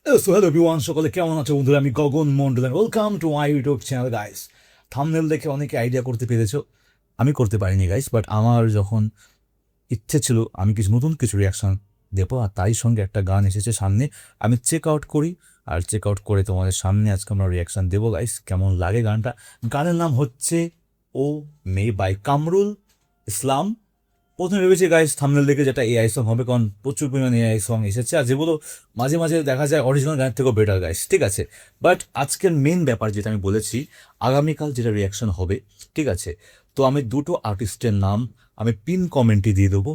So hello everyone, সকলে কেমন আছো বন্ধুরা? আমি Gagan Mondal, welcome to my YouTube channel guys. Thumbnail দেখে অনেকে আইডিয়া করতে পেরেছো, আমি করতে পারিনি গাইস, বাট আমার যখন ইচ্ছে ছিল আমি নতুন কিছু রিয়াকশান দেবো, আর তাই সঙ্গে একটা গান এসেছে সামনে, আমি চেক আউট করি, আর চেক আউট করে তোমাদের সামনে আজকে আমরা রিয়াকশান দেবো গাইস। কেমন লাগে গানটা? গানের নাম হচ্ছে ও মে বাই কামরুল ইসলাম। প্রথমে ভেবেছি গাইস থাম্বনেল দেখে যেটা এআই সং হবে, কারণ প্রচুর পরিমাণে এআই সং এসেছে, আর যেগুলো মাঝে মাঝে দেখা যায় অরিজিনাল গানের থেকেও বেটার গাইস, ঠিক আছে। বাট আজকের মেন ব্যাপার যেটা আমি বলেছি, আগামীকাল যেটা রিয়াকশন হবে, ঠিক আছে, তো আমি দুটো আর্টিস্টের নাম আমি পিন কমেন্টে দিয়ে দেবো,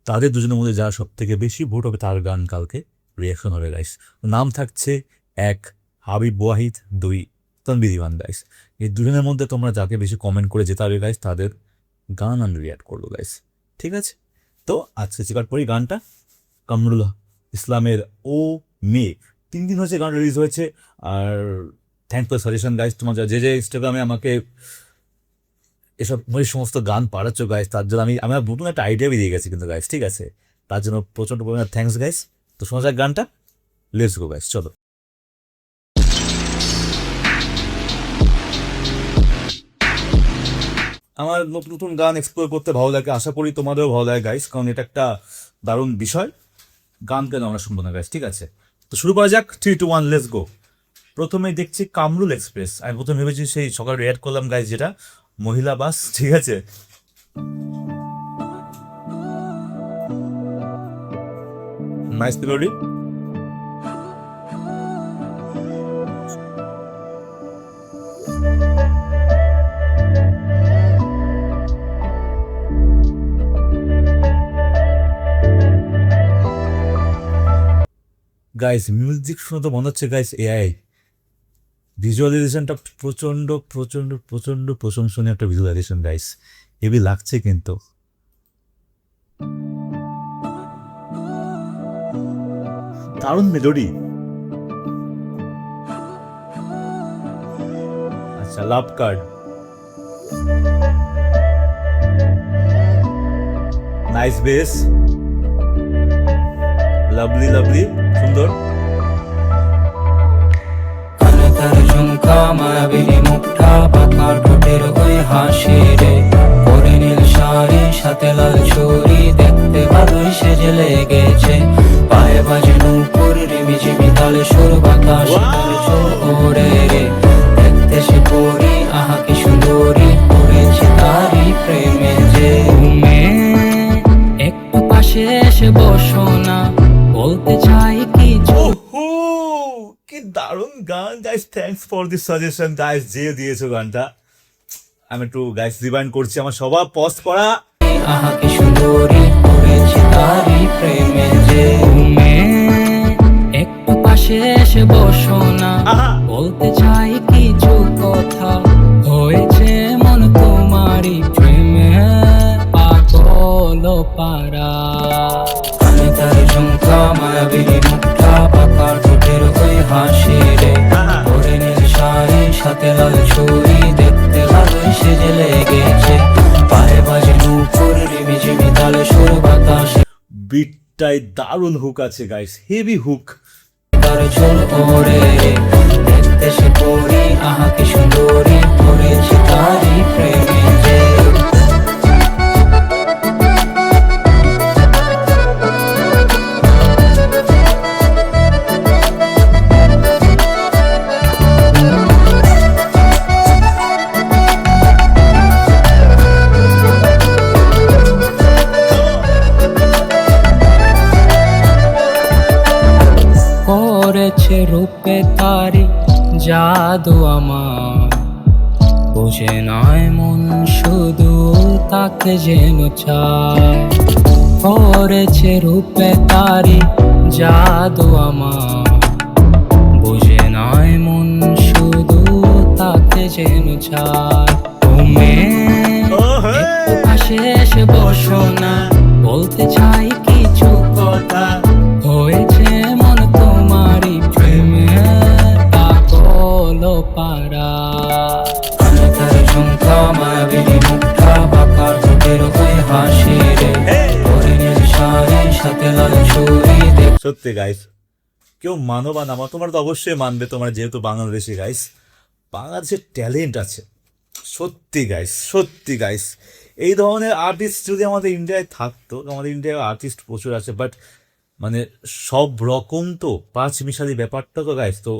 তাদের দুজনের মধ্যে যারা সব থেকে বেশি ভোট হবে তার গান কালকে রিয়াকশন হবে গাইস। নাম থাকছে এক হাবিব ওয়াহিদ, দুই তানভীর ইমান গাইস। এই দুজনের মধ্যে তোমরা যাকে বেশি কমেন্ট করে যেতে হবে গাইস, তাদের গান আমি রিয়াক্ট করবো গাইস, ঠিক আছে। তো আজকে চেকার পরি গানটা কামরুল ইসলামের ও মে। 3 দিন হয়েছে গান রিলিজ হয়েছে, আর থ্যাংক ফর সাজেশন গাইস, তোমার যে যে ইনস্টাগ্রামে আমাকে এসব সমস্ত গান পাঠাচ্ছ গাইস, তার জন্য আমি আমার নতুন একটা আইডিয়া বেরিয়ে গেছি কিন্তু গাইস, ঠিক আছে, তার জন্য প্রচণ্ড পরিমাণে থ্যাংকস গাইস। তো শোনা যাক গানটা, লেটস গো গাইস, চলো। আমার নতুন নতুন গান এক্সপ্লোর করতে ভালো লাগে, আশা করি তোমাদেরও ভালো লাগে গাইস, কারণ এটা একটা দারুণ বিষয়। গান কেন আমরা শুনবো না গাইস, ঠিক আছে। তো শুরু করা যাক, 3, 2, 1 লেটস গো। প্রথমে দেখছি কামরুল এক্সপ্রেস, আমি প্রথমে ভেবেছি সেই সকালে রিয়াক্ট করলাম গাইস, যেটা মহিলা বাস, ঠিক আছে। Nice melody. গাইস মিউজিক শুনে তো মনে হচ্ছে গাইস এআই। ভিজুয়ালাইজেশনটা প্রচণ্ড প্রচণ্ড প্রচণ্ড প্রশংসনীয় একটা ভিজুয়ালাইজেশন গাইস, হেভি লাগছে কিন্তু। দারুণ মেলোডি। আচ্ছা, লাভ card, nice base, lovely lovely, সুন্দর। তার ঝুমকা মায়াবিনী মুখটা, পাকার ঠোঁটের ওই হাসি রে, পরে নীল শাড়ি সাথে লাল ছুরি, দেখতে ভালোই সেজে লেগেছে, পায়ে বাজে নূপুর, রিমি ঝিমি তালে সুর, বাতাস চোর ওরে রে, দেখতে সে পরি, আহা কি সুন্দরী, পড়েছে তারই প্রেমে যে। তুমি একটু পাশে এসে বসো না, বলতে চাই কিছু। কি দারুণ গান guys, thanks for this suggestion guys, যে দিয়েছো গানটা। আমি একটু গাইস রিভাইন্ড করছি, আমার সবার পজ করা। আহা কি সুন্দরী, পড়েছে তারই প্রেমে যে। তুমি একটু পাশে এসে বসো না, বলতে চাই কিছু কথা, হয়েছে মন তোমারই প্রেমে পাগল পারা। আমি তার ঝুমকা মায়াবিনী মুখটা, পাকার ঠোঁটের ওই হাসি রে, পরে নীল শাড়ি সাথে লাল ছুরি, দেখতে ভালোই সেজে লেগেছে, পায়ে বাজে নূপুর, রিমি ঝিমি তালে সুর, বাতাস বিটটাই দারুণ হুক আছে গাইস, হেভি হুক। তার চোর ওরে রে, দেখতে সে পরি, আহা কি সুন্দরী, পড়েছে তারই প্রেমে যে। করেছে রূপে তারি জাদু আমার, বুঝে নয় মন শুধু তাকে যেন চায়, করেছে রূপে তারি জাদু আমার, বুঝে নয় মন শুধু তাকে যেন চায়। তুমি একটু পাশে এসে বসো না, বলতে চাই কিছু কথা, হয়েছে মন তোমারই প্রেমে পাগল পারা। আমি তার ঝুমকা মায়াবিনী মুখটা, পাকার ঠোঁটের ওই হাসি রে, পরে নীল শাড়ি সাথে লাল ছুরি, সত্যি গাইস কেউ মানো বা না মানো, তোমরা তো অবশ্যই মানবে, তোমরা যেহেতু বাংলাদেশি গাইস। বাংলাদেশের ট্যালেন্ট আছে সত্যি গাইস, সত্যি গাইস। এই ধরনের আর্টিস্ট যদি আমাদের ইন্ডিয়ায় থাকতো, আমাদের ইন্ডিয়ায় আর্টিস্ট প্রচুর আছে, বাট মানে সব রকম তো পাঁচ মিশালি ব্যাপারটা তো গাইস, তো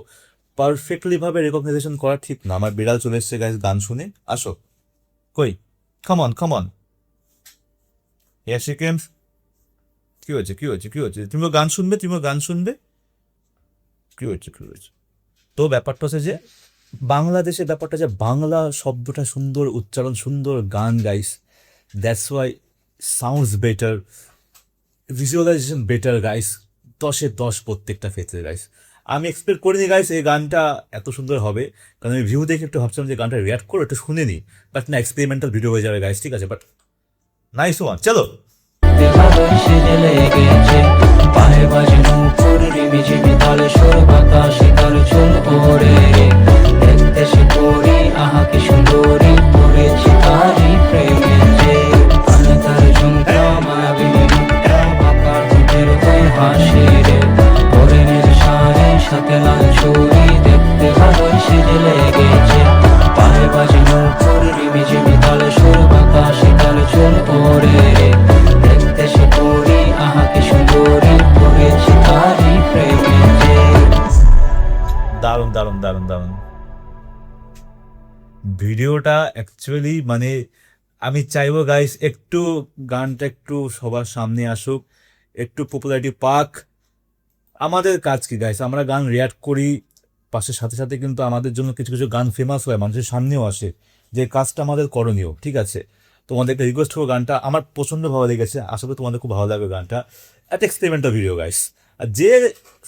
পারফেক্টলি ভাবে রেকগনাইজেশন করা ঠিক না। আমার বিড়াল চলে এসছে গাইস গান শুনে, আসো কই, কামন কামন, ইয়াসি কেমস, কি হয়েছে কি হয়েছে কি হয়েছে, তুমিও গান শুনবে, তুমিও গান শুনবে, কি হয়েছে কি হয়েছে। তো ব্যাপারটা হচ্ছে যে বাংলাদেশের ব্যাপারটা যে বাংলা শব্দটা সুন্দর, উচ্চারণ সুন্দর, গান guys, that's why sounds better, visualisation better guys, 10-এ 10 প্রত্যেকটা ক্ষেত্রে গাইস। আমি এক্সপেক্ট করিনি গাইস এই গানটা এত সুন্দর হবে, কারণ আমি ভিউ দেখে একটু ভাবছিলাম যে গানটা রিয়াক্ট করে একটু শুনে নিই, বাট না, এক্সপেরিমেন্টাল ভিডিও হয়ে যাবে গাইস, ঠিক আছে, বাট নাইস ওয়ান, চলো। ভালোই সেজে লেগেছে পায়ে বাজে নূপুর রিমিঝিমি তালে সুর বাতাসে তার চুল ওড়ে দেখতে সে করি আহা কি সুন্দরী পড়েছি তারি প্রেমে যে কানে তার ঝুমকা মায়াবী মুখটা বাঁকার ঠোঁটের ওই হাসি রে পরে নিজ শাড়ি সাথে লাল চুড়ি দেখতে ভালোই সেজে লেগেছে পায়ে বাজে নূপুর রিমিঝিমি তালে সুর বাতাসে তার চুল ওড়ে দেখতে সে করি আহা কি সুন্দরী পড়েছি তারি প্রেমে যে দারুণ দারুণ দারুণ দারুণ ভিডিওটা অ্যাকচুয়ালি, মানে আমি চাইবো গাইস একটু গানটা একটু সবার সামনে আসুক, একটু পপুলারিটি পাক। আমাদের কাজ কি গাইস, আমরা গান রিয়াক্ট করি, পাশের সাথে সাথে কিন্তু আমাদের জন্য কিছু কিছু গান ফেমাস হয়, মানুষের সামনেও আসে, যে কাজটা আমাদের করণীয়, ঠিক আছে। তোমাদের একটা রিকোয়েস্ট করবো, গানটা আমার প্রচণ্ড ভালো লেগেছে, আশা করি তোমাদের খুব ভালো লাগবে গানটা। একটা এক্সপেরিমেন্টাল ভিডিও গাইস, আর যে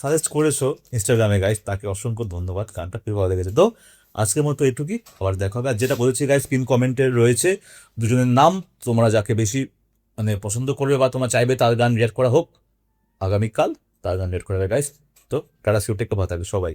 সাজেস্ট করেছো ইনস্টাগ্রামে গাইস, তাকে অসংখ্য ধন্যবাদ, গানটা খুবই ভালো লেগেছে। তো আজকের মতো এটুকুই, আবার দেখা হবে। আর যেটা বলেছি গাইস, পিন কমেন্টে রয়েছে দুজনের নাম, তোমরা যাকে বেশি মানে পছন্দ করবে বা তোমরা চাইবে তার গান রিয়াক্ট করা হোক আগামীকাল, তার গান রিয়াক্ট করা হবে গাইস। তো টাটা, সিউ, টেক কেয়ার, ভালো থাকবে সবাই।